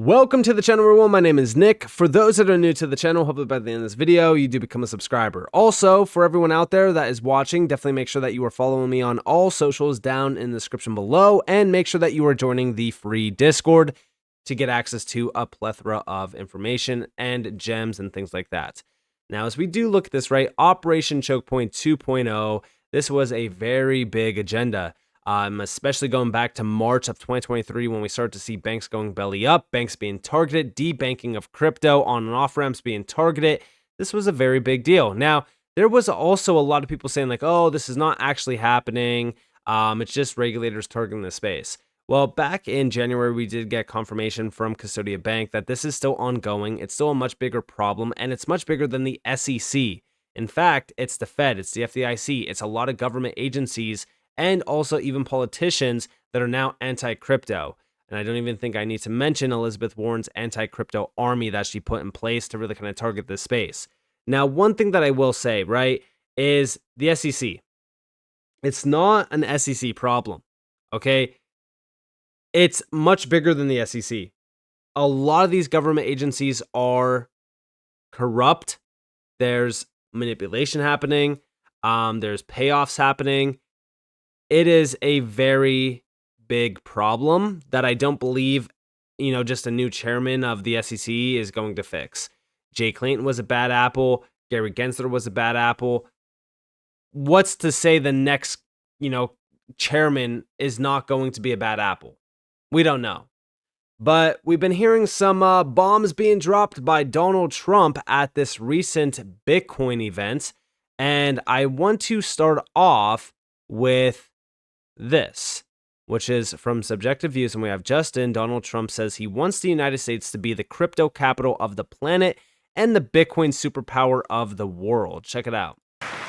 Welcome to the channel, everyone. My name is Nick. For those that are new to the channel, hopefully by the end of this video, you do become a subscriber. Also, for everyone out there that is watching, definitely make sure that you are following me on all socials down in the description below, and make sure that you are joining the free Discord to get access to a plethora of information and gems and things like that. Now, as we do look at this, right, Operation Choke Point 2.0, this was a very big agenda. Especially going back to March of 2023 when we started to see banks going belly up, banks being targeted, debanking of crypto on and off ramps being targeted. This was a very big deal. Now, there was also a lot of people saying like, oh, this is not actually happening. It's just regulators targeting the space. Well, back in January, we did get confirmation from Custodia Bank that this is still ongoing. It's still a much bigger problem, and it's much bigger than the SEC. In fact, it's the Fed, it's the FDIC, it's a lot of government agencies, and also even politicians that are now anti-crypto. And I don't even think I need to mention Elizabeth Warren's anti-crypto army that she put in place to really kind of target this space. Now, one thing that I will say, right, is the SEC. It's not an SEC problem, okay? It's much bigger than the SEC. A lot of these government agencies are corrupt. There's manipulation happening. There's payoffs happening. It is a very big problem that I don't believe, just a new chairman of the SEC is going to fix. Jay Clayton was a bad apple. Gary Gensler was a bad apple. What's to say the next, chairman is not going to be a bad apple? We don't know. But we've been hearing some bombs being dropped by Donald Trump at this recent Bitcoin event. And I want to start off with this, which is from Subjective Views, and we have Justin. Donald Trump says he wants the United States to be the crypto capital of the planet and the Bitcoin superpower of the world. Check it out.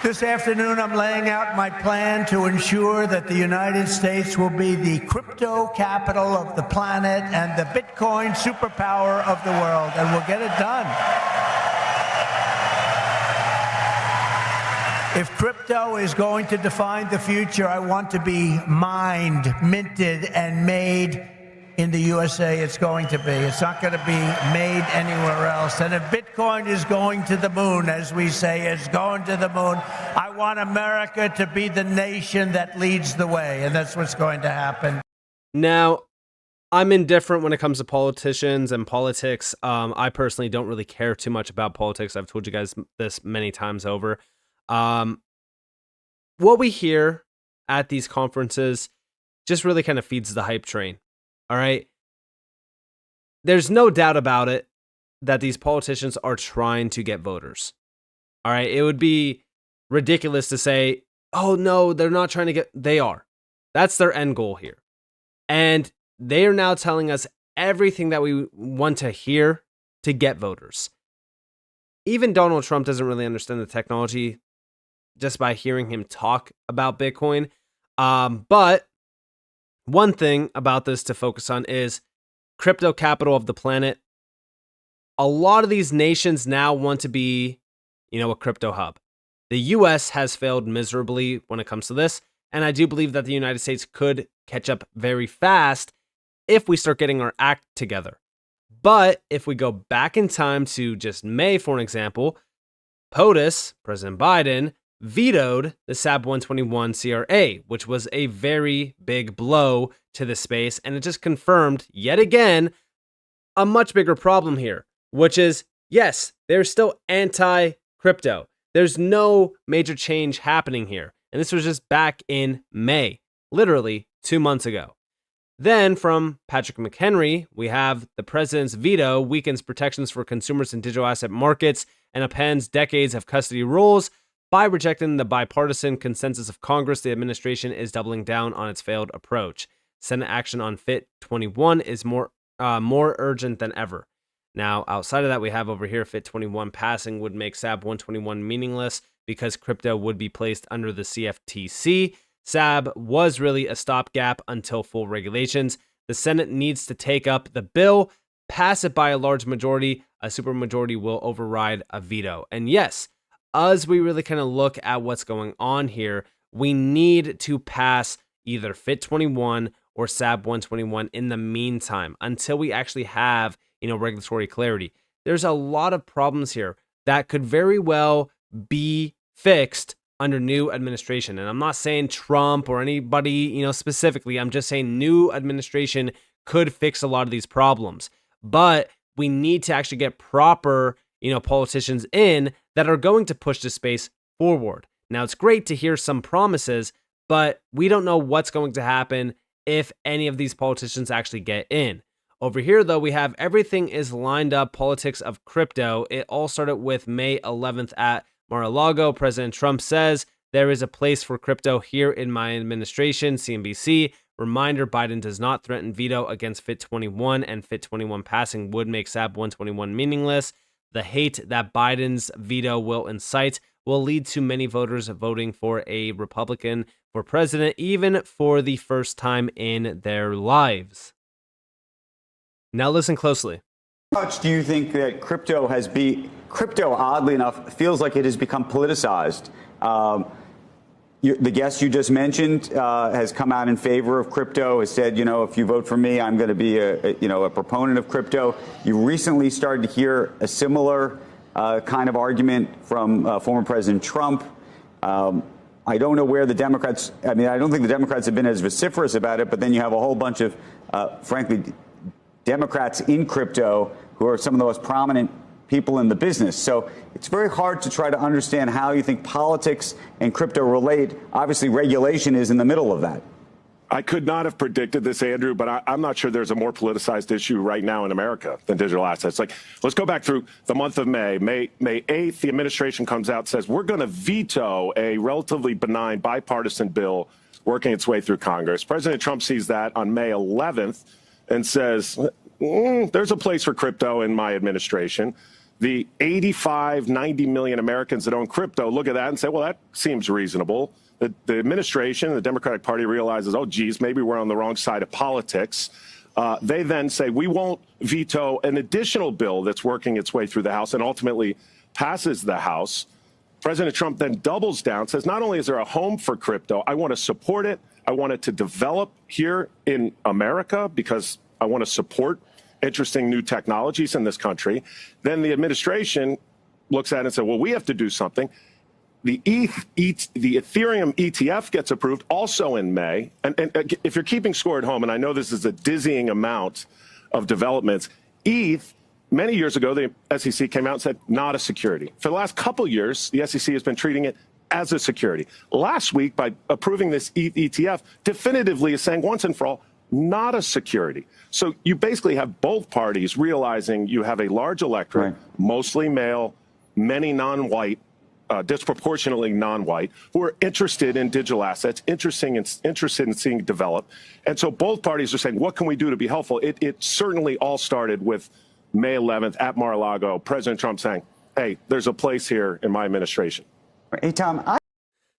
This afternoon, I'm laying out my plan to ensure that the United States will be the crypto capital of the planet and the Bitcoin superpower of the world, and we'll get it done. If crypto is going to define the future, I want to be mined, minted, and made in the USA. It's going to be. It's not going to be made anywhere else. And if Bitcoin is going to the moon, as we say, it's going to the moon, I want America to be the nation that leads the way. And that's what's going to happen. Now, I'm indifferent when it comes to politicians and politics. I personally don't really care too much about politics. I've told you guys this many times over. What we hear at these conferences just really kind of feeds the hype train. All right. There's no doubt about it that these politicians are trying to get voters. All right. It would be ridiculous to say, oh, no, they're not trying to get. They are. That's their end goal here. And they are now telling us everything that we want to hear to get voters. Even Donald Trump doesn't really understand the technology just by hearing him talk about Bitcoin. But one thing about this to focus on is crypto capital of the planet. A lot of these nations now want to be, a crypto hub. The US has failed miserably when it comes to this. And I do believe that the United States could catch up very fast if we start getting our act together. But if we go back in time to just May, for an example, POTUS, President Biden, vetoed the SAB 121 CRA, which was a very big blow to the space. And it just confirmed yet again a much bigger problem here, which is, yes, they're still anti-crypto. There's no major change happening here. And this was just back in May, literally 2 months ago. Then from Patrick McHenry, we have the president's veto weakens protections for consumers in digital asset markets and appends decades of custody rules. By rejecting the bipartisan consensus of Congress, the administration is doubling down on its failed approach. Senate action on FIT 21 is more urgent than ever. Now, outside of that, we have over here FIT 21 passing would make SAB 121 meaningless because crypto would be placed under the CFTC. SAB was really a stopgap until full regulations. The Senate needs to take up the bill, pass it by a large majority. A supermajority will override a veto. And yes, as we really kind of look at what's going on here, we need to pass either FIT 21 or SAB 121 in the meantime until we actually have, regulatory clarity. There's a lot of problems here that could very well be fixed under new administration. And I'm not saying Trump or anybody, specifically. I'm just saying new administration could fix a lot of these problems. But we need to actually get proper, politicians in that are going to push this space forward. Now, it's great to hear some promises, but we don't know what's going to happen if any of these politicians actually get in. Over here, though, we have everything is lined up, politics of crypto. It all started with May 11th at Mar-a-Lago. President Trump says there is a place for crypto here in my administration. CNBC. Reminder, Biden does not threaten veto against Fit 21, and Fit 21 passing would make SAB 121 meaningless. The hate that Biden's veto will incite will lead to many voters voting for a Republican for president, even for the first time in their lives. Now listen closely. How much do you think that crypto, oddly enough, feels like it has become politicized? The guest you just mentioned has come out in favor of crypto, has said, if you vote for me, I'm going to be a proponent of crypto. You recently started to hear a similar kind of argument from former President Trump. I don't know where the Democrats, I don't think the Democrats have been as vociferous about it, but then you have a whole bunch of, frankly, Democrats in crypto who are some of the most prominent people in the business. So it's very hard to try to understand how you think politics and crypto relate. Obviously, regulation is in the middle of that. I could not have predicted this, Andrew, but I'm not sure there's a more politicized issue right now in America than digital assets. Let's go back through the month of May. May 8th, the administration comes out and says, we're going to veto a relatively benign bipartisan bill working its way through Congress. President Trump sees that on May 11th and says, there's a place for crypto in my administration. The 85, 90 million Americans that own crypto look at that and say, well, that seems reasonable. The administration, the Democratic Party realizes, oh, geez, maybe we're on the wrong side of politics. They then say, we won't veto an additional bill that's working its way through the House and ultimately passes the House. President Trump then doubles down, says, not only is there a home for crypto, I want to support it. I want it to develop here in America because I want to support interesting new technologies in this country. Then the administration looks at it and says, well, we have to do something. The Ethereum ETF gets approved also in May. And if you're keeping score at home, and I know this is a dizzying amount of developments, ETH, many years ago, the SEC came out and said, not a security. For the last couple years, the SEC has been treating it as a security. Last week, by approving this ETH ETF, definitively is saying once and for all, not a security. So you basically have both parties realizing you have a large electorate, right, mostly male, many non-white, disproportionately non-white, who are interested in digital assets, interested in seeing it develop. And so both parties are saying, what can we do to be helpful? It certainly all started with May 11th at Mar-a-Lago, President Trump saying, hey, there's a place here in my administration. Hey, Tom.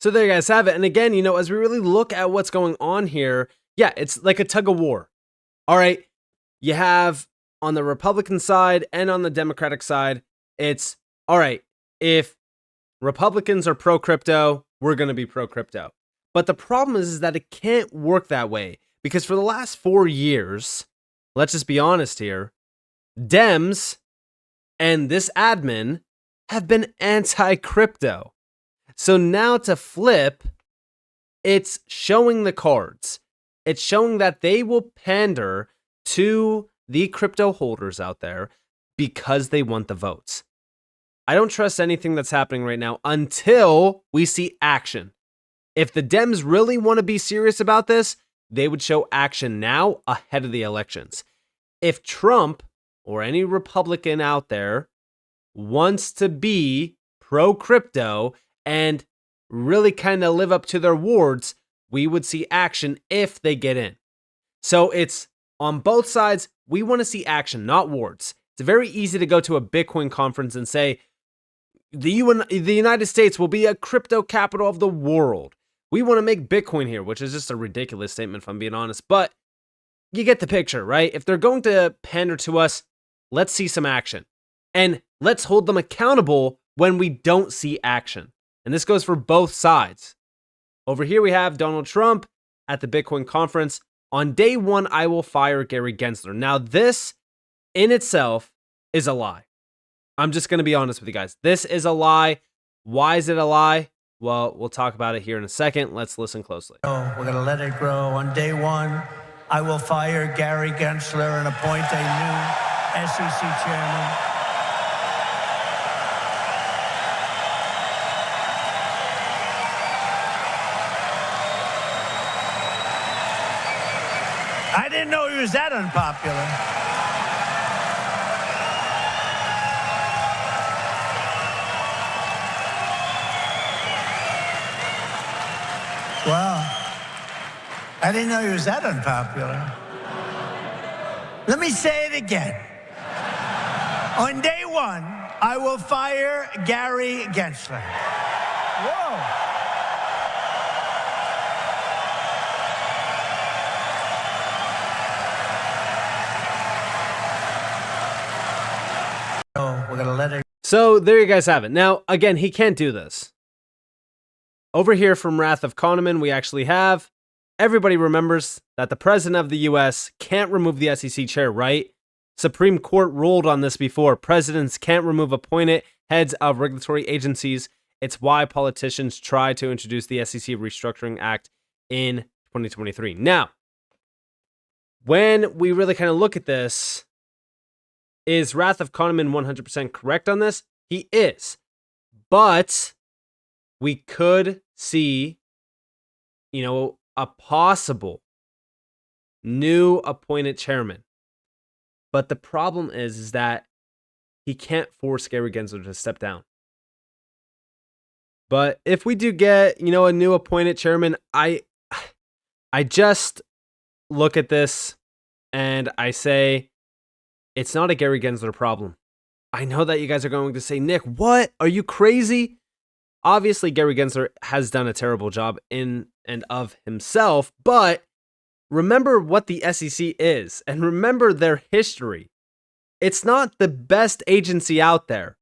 So there you guys have it. And again, as we really look at what's going on here, yeah, it's like a tug of war. All right. You have on the Republican side and on the Democratic side, it's all right. If Republicans are pro-crypto, we're going to be pro-crypto. But the problem is that it can't work that way because for the last 4 years, let's just be honest here, Dems and this admin have been anti-crypto. So now to flip, it's showing the cards. It's showing that they will pander to the crypto holders out there because they want the votes. I don't trust anything that's happening right now until we see action. If the Dems really want to be serious about this, they would show action now ahead of the elections. If Trump or any Republican out there wants to be pro-crypto and really kind of live up to their words, we would see action if they get in. So it's on both sides. We want to see action, not words. It's very easy to go to a Bitcoin conference and say, the United States will be a crypto capital of the world. We want to make Bitcoin here, which is just a ridiculous statement if I'm being honest. But you get the picture, right? If they're going to pander to us, let's see some action. And let's hold them accountable when we don't see action. And this goes for both sides. Over here we have Donald Trump at the Bitcoin conference On day one, I will fire Gary Gensler. Now, this in itself is a lie. I'm just going to be honest with you guys. This is a lie. Why is it a lie? Well, we'll talk about it here in a second. Let's listen closely. We're going to let it grow. On day one, I will fire Gary Gensler and appoint a new SEC chairman. I didn't know he was that unpopular. Well, I didn't know he was that unpopular. Let me say it again. On day one, I will fire Gary Gensler. Whoa. We're going to let it. So there you guys have it. Now, again, he can't do this. Over here from Wrath of Kahneman, we actually have, everybody remembers that the president of the US can't remove the SEC chair, right? Supreme Court ruled on this before. Presidents can't remove appointed heads of regulatory agencies. It's why politicians tried to introduce the SEC Restructuring Act in 2023. Now, when we really kind of look at this, is Wrath of Kahneman 100% correct on this? He is. But we could see, a possible new appointed chairman. But the problem is that he can't force Gary Gensler to step down. But if we do get, a new appointed chairman, I just look at this and I say, it's not a Gary Gensler problem. I know that you guys are going to say, Nick, what? Are you crazy? Obviously, Gary Gensler has done a terrible job in and of himself, but remember what the SEC is, and remember their history. It's not the best agency out there.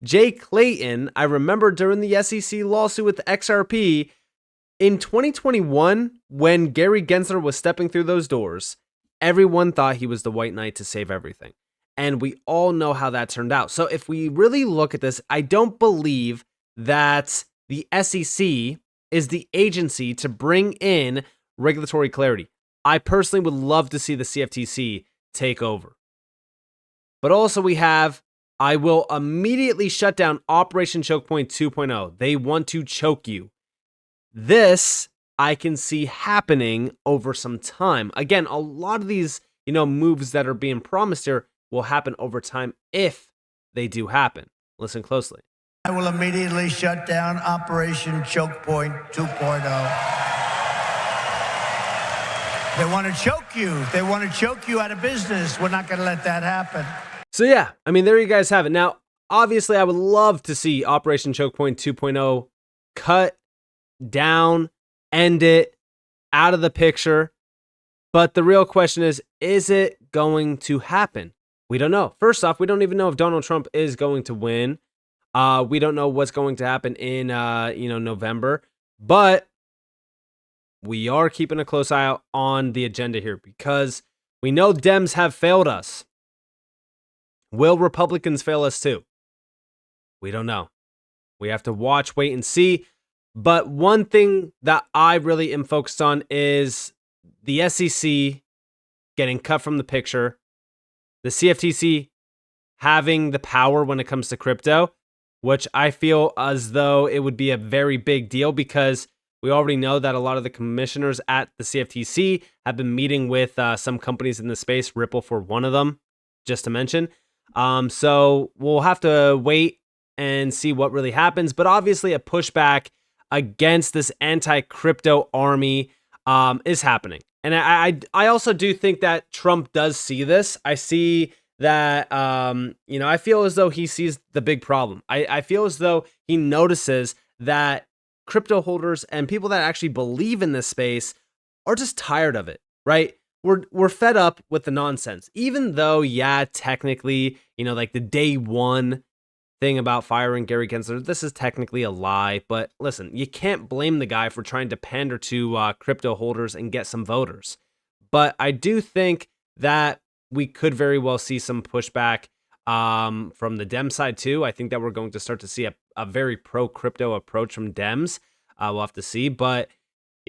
Jay Clayton, I remember during the SEC lawsuit with XRP, in 2021, when Gary Gensler was stepping through those doors, everyone thought he was the white knight to save everything. And we all know how that turned out. So if we really look at this, I don't believe that the SEC is the agency to bring in regulatory clarity. I personally would love to see the CFTC take over. But also we have, I will immediately shut down Operation Choke Point 2.0. They want to choke you. This I can see happening over some time. Again, a lot of these, moves that are being promised here will happen over time if they do happen. Listen closely. I will immediately shut down Operation Choke Point 2.0. They want to choke you. They want to choke you out of business. We're not going to let that happen. So yeah, there you guys have it. Now, obviously, I would love to see Operation Choke Point 2.0 cut down, end it, out of the picture. But the real question is it going to happen? We don't know. First off, we don't even know if Donald Trump is going to win. We don't know what's going to happen in, November. But we are keeping a close eye out on the agenda here because we know Dems have failed us. Will Republicans fail us too? We don't know. We have to watch, wait, and see. But one thing that I really am focused on is the SEC getting cut from the picture, the CFTC having the power when it comes to crypto, which I feel as though it would be a very big deal because we already know that a lot of the commissioners at the CFTC have been meeting with some companies in the space, Ripple for one of them, just to mention. So we'll have to wait and see what really happens. But obviously a pushback against this anti-crypto army is happening. And I also do think that Trump does see this. I see that, I feel as though he sees the big problem. I feel as though he notices that crypto holders and people that actually believe in this space are just tired of it, right? We're fed up with the nonsense. Even though, yeah, technically, like the day one thing about firing Gary Gensler, this is technically a lie. But listen, you can't blame the guy for trying to pander to crypto holders and get some voters. But I do think that we could very well see some pushback from the Dem side too. I think that we're going to start to see a very pro-crypto approach from Dems. We'll have to see. But,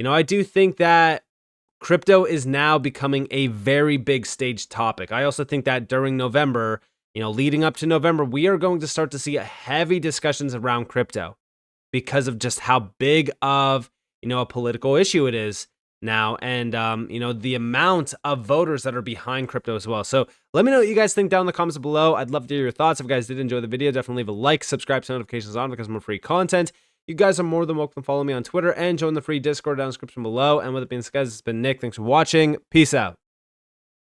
I do think that crypto is now becoming a very big stage topic. I also think that during November, leading up to November, we are going to start to see heavy discussions around crypto because of just how big of, a political issue it is now, and the amount of voters that are behind crypto as well. So let me know what you guys think down in the comments below. I'd love to hear your thoughts. If you guys did enjoy the video, definitely leave a like, subscribe, to notifications on because more free content. You guys are more than welcome to follow me on Twitter and join the free Discord down in the description below. And with it being said, guys, it's been Nick. Thanks for watching. Peace out.